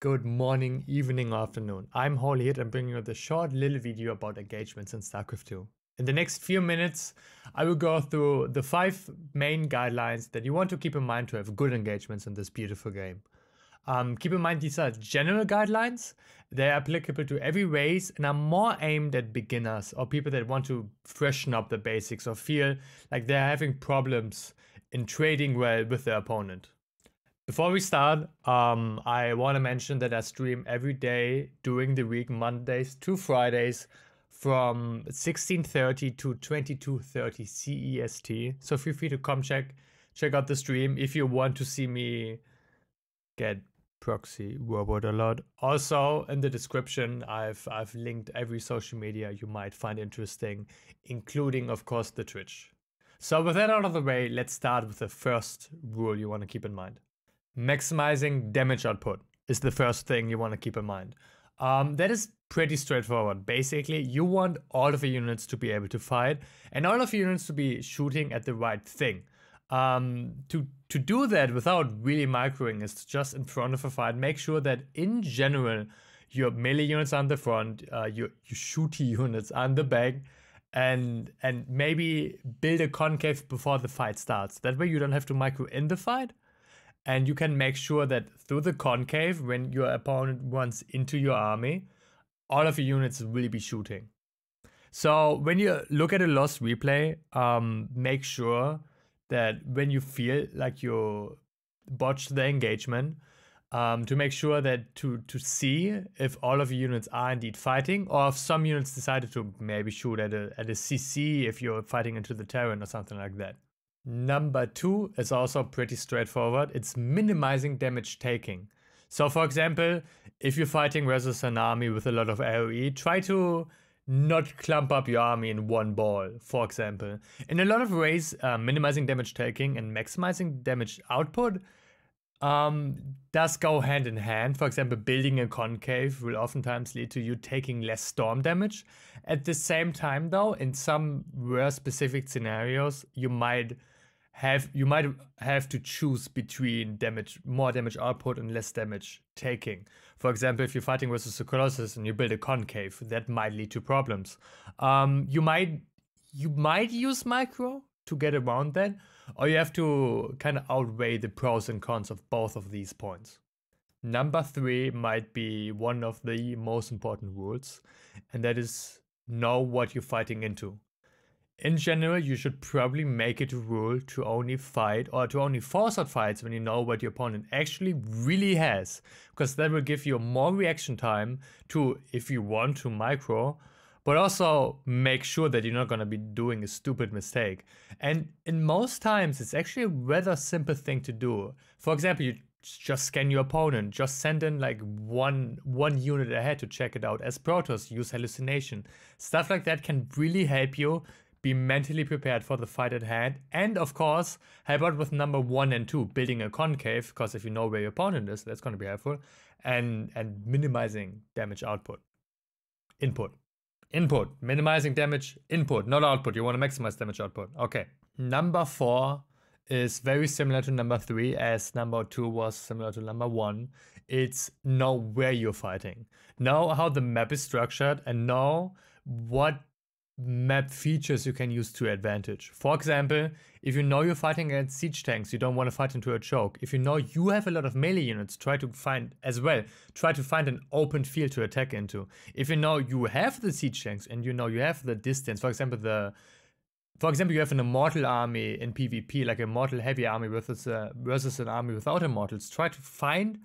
Good morning, evening, afternoon. I'm Holy Hit and bringing you the short little video about engagements in Starcraft 2. In the next few minutes, I will go through the 5 main guidelines that you want to keep in mind to have good engagements in this beautiful game. Keep in mind these are general guidelines. They're applicable to every race and are more aimed at beginners or people that want to freshen up the basics or feel like they're having problems in trading well with their opponent. Before we start, I want to mention that I stream every day during the week, Mondays to Fridays, from 16:30 to 22:30 CEST. So feel free to come check out the stream if you want to see me get proxy robot a lot. Also, in the description, I've linked every social media you might find interesting, including, of course, the Twitch. So with that out of the way, let's start with the first rule you want to keep in mind. Maximizing damage output is the first thing you want to keep in mind. That is pretty straightforward. Basically, you want all of your units to be able to fight and all of your units to be shooting at the right thing. To do that without really microing is just in front of a fight. Make sure that in general, your melee units are on the front, your shooty units are on the back, and maybe build a concave before the fight starts. That way you don't have to micro in the fight. And you can make sure that through the concave, when your opponent runs into your army, all of your units will be shooting. So when you look at a lost replay, make sure that when you feel like you botched the engagement, to make sure that to see if all of your units are indeed fighting, or if some units decided to maybe shoot at a CC if you're fighting into the Terran or something like that. Number 2 is also pretty straightforward. It's minimizing damage taking. So for example, if you're fighting versus an army with a lot of AoE, try to not clump up your army in one ball, for example. In a lot of ways, minimizing damage taking and maximizing damage output does go hand in hand. For example, building a concave will oftentimes lead to you taking less storm damage. At the same time though, in some rare specific scenarios, you might have to choose between more damage output and less damage taking. For example, if you're fighting versus a Colossus and you build a concave, that might lead to problems. You might use micro to get around that, or you have to kind of outweigh the pros and cons of both of these points. Number 3 might be one of the most important rules, and that is know what you're fighting into. In general, you should probably make it a rule to only fight or to only force out fights when you know what your opponent actually really has, because that will give you more reaction time to, if you want to micro, but also make sure that you're not going to be doing a stupid mistake. And in most times, it's actually a rather simple thing to do. For example, you just scan your opponent, just send in like one unit ahead to check it out. As Protoss, use hallucination. Stuff like that can really help you be mentally prepared for the fight at hand, and of course, help out with number 1 and 2, building a concave, because if you know where your opponent is, that's going to be helpful, and minimizing damage output. Input, minimizing damage input, not output. You want to maximize damage output. Okay. Number 4 is very similar to number 3, as number 2 was similar to number 1. It's know where you're fighting. Know how the map is structured and know what map features you can use to advantage. For example, if you know you're fighting against siege tanks, you don't want to fight into a choke. If you know you have a lot of melee units, try to find an open field to attack into. If you know you have the siege tanks and you know you have the distance, for example, you have an immortal army in PvP, like a mortal heavy army versus an army without immortals, try to find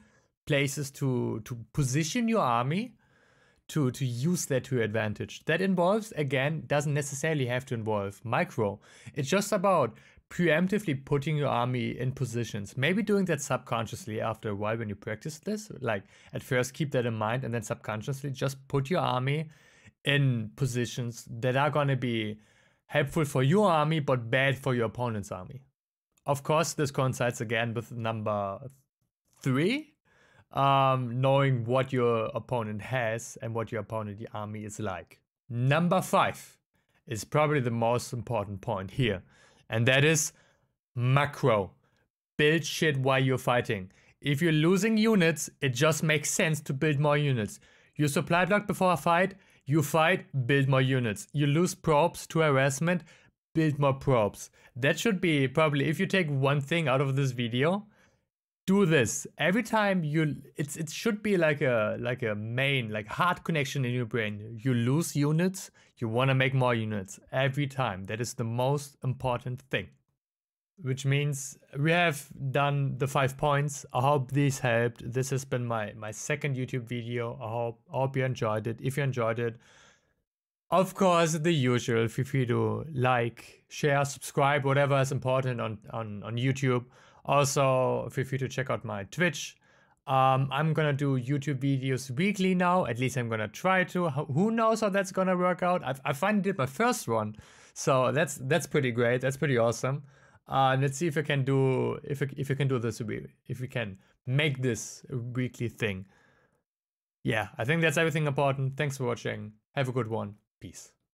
places to position your army to use that to your advantage. That involves, again, doesn't necessarily have to involve micro. It's just about preemptively putting your army in positions. Maybe doing that subconsciously after a while when you practice this. Like at first keep that in mind, and then subconsciously just put your army in positions that are going to be helpful for your army but bad for your opponent's army. Of course, this coincides again with number 3. Knowing what your opponent has and what your opponent's army is like. Number 5 is probably the most important point here, and that is macro. Build shit while you're fighting. If you're losing units, it just makes sense to build more units. You supply block before a fight, you fight, build more units. You lose probes to harassment, build more probes. That should be probably, if you take one thing out of this video, do this every time it should be like a main, like hard connection in your brain. You lose units, you want to make more units every time. That is the most important thing. Which means we have done the 5 points. I hope these helped. This has been my second YouTube video. I hope you enjoyed it. If you enjoyed it, of course, the usual, feel free to like, share, subscribe, whatever is important on YouTube. Also, feel free to check out my Twitch. I'm gonna do YouTube videos weekly now. At least I'm gonna try to. Who knows how that's gonna work out? I finally did my first one, so that's pretty great. That's pretty awesome. Let's see if I can do if you can do this, if we can make this a weekly thing. Yeah, I think that's everything important. Thanks for watching. Have a good one. Peace.